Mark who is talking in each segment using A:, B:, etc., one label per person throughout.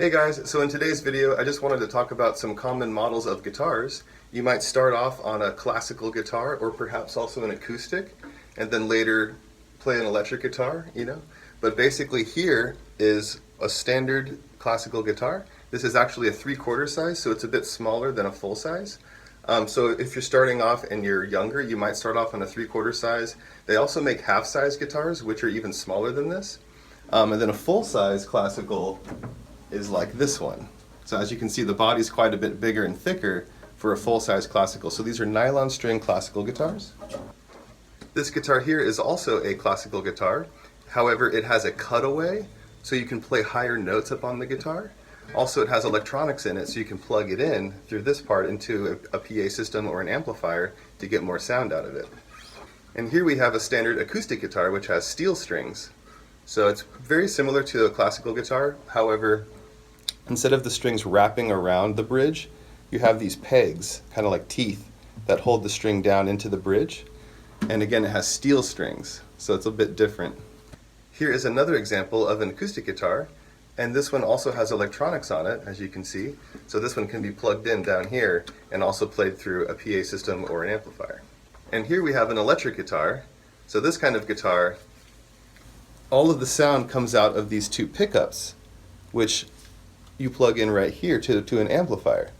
A: Hey guys, so in today's video I just wanted to talk about some common models of guitars. You might start off on a classical guitar or perhaps also an acoustic and then later play an electric guitar, But basically here is a standard classical guitar. This is actually a 3/4 size, so it's a bit smaller than a full size. So if you're starting off and you're younger, you might start off on a 3/4 size. They also make half-size guitars, which are even smaller than this. And then a full-size classical is like this one. So as you can see, the body's quite a bit bigger and thicker for a full-size classical. So these are nylon string classical guitars. This guitar here is also a classical guitar. However, it has a cutaway, so you can play higher notes up on the guitar. Also, it has electronics in it, so you can plug it in through this part into a PA system or an amplifier to get more sound out of it. And here we have a standard acoustic guitar, which has steel strings. So it's very similar to a classical guitar. However, instead of the strings wrapping around the bridge, you have these pegs, kind of like teeth, that hold the string down into the bridge. And again, it has steel strings, so it's a bit different. Here is another example of an acoustic guitar, and this one also has electronics on it, as you can see. So this one can be plugged in down here and also played through a PA system or an amplifier. And here we have an electric guitar. So this kind of guitar, all of the sound comes out of these two pickups, which you plug in right here to an amplifier.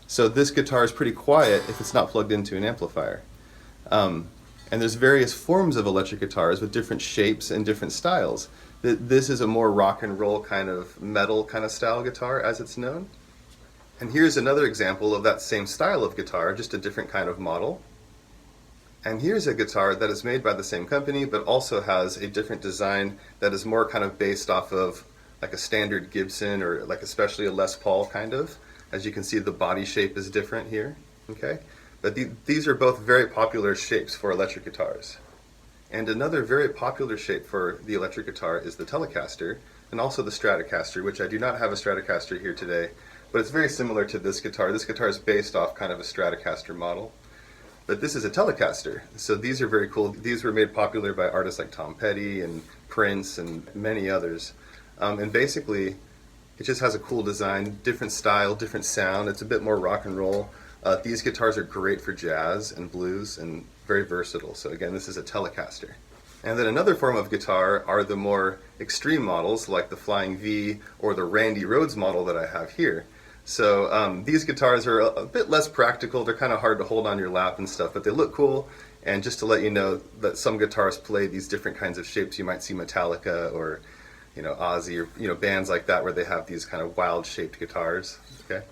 A: So this guitar is pretty quiet if it's not plugged into an amplifier. And there's various forms of electric guitars with different shapes and different styles. This is a more rock and roll kind of metal kind of style guitar, as it's known. And here's another example of that same style of guitar, just a different kind of model. And here's a guitar that is made by the same company but also has a different design that is more kind of based off of like a standard Gibson or like especially a Les Paul kind of. As you can see, the body shape is different here, okay? But these are both very popular shapes for electric guitars. And another very popular shape for the electric guitar is the Telecaster and also the Stratocaster, which I do not have a Stratocaster here today, but it's very similar to this guitar. This guitar is based off kind of a Stratocaster model. But this is a Telecaster, so these are very cool. These were made popular by artists like Tom Petty and Prince and many others. And basically, it just has a cool design, different style, different sound. It's a bit more rock and roll. These guitars are great for jazz and blues and very versatile. So again, this is a Telecaster. And then another form of guitar are the more extreme models like the Flying V or the Randy Rhoads model that I have here. So these guitars are a bit less practical. They're kind of hard to hold on your lap and stuff, but they look cool. And just to let you know that some guitars play these different kinds of shapes, you might see Metallica or Ozzy or bands like that where they have these kind of wild shaped guitars. Okay.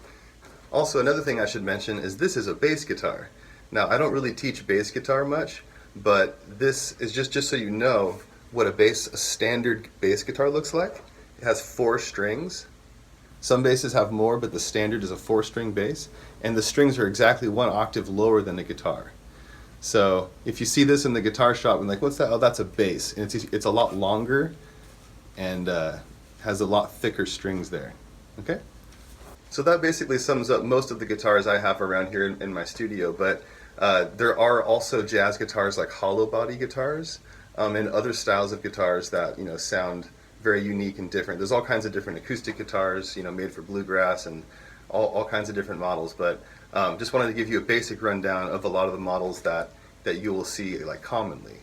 A: Also, another thing I should mention is this is a bass guitar. Now, I don't really teach bass guitar much, but this is just so you know what a standard bass guitar looks like. It has 4 strings. Some basses have more, but the standard is a 4-string bass, and the strings are exactly 1 octave lower than a guitar. So if you see this in the guitar shop and like, what's that? Oh, that's a bass. And it's a lot longer and has a lot thicker strings there. Okay? So that basically sums up most of the guitars I have around here in my studio, but there are also jazz guitars like hollow body guitars and other styles of guitars that sound very unique and different. There's all kinds of different acoustic guitars, made for bluegrass and all kinds of different models. But just wanted to give you a basic rundown of a lot of the models that you will see like commonly.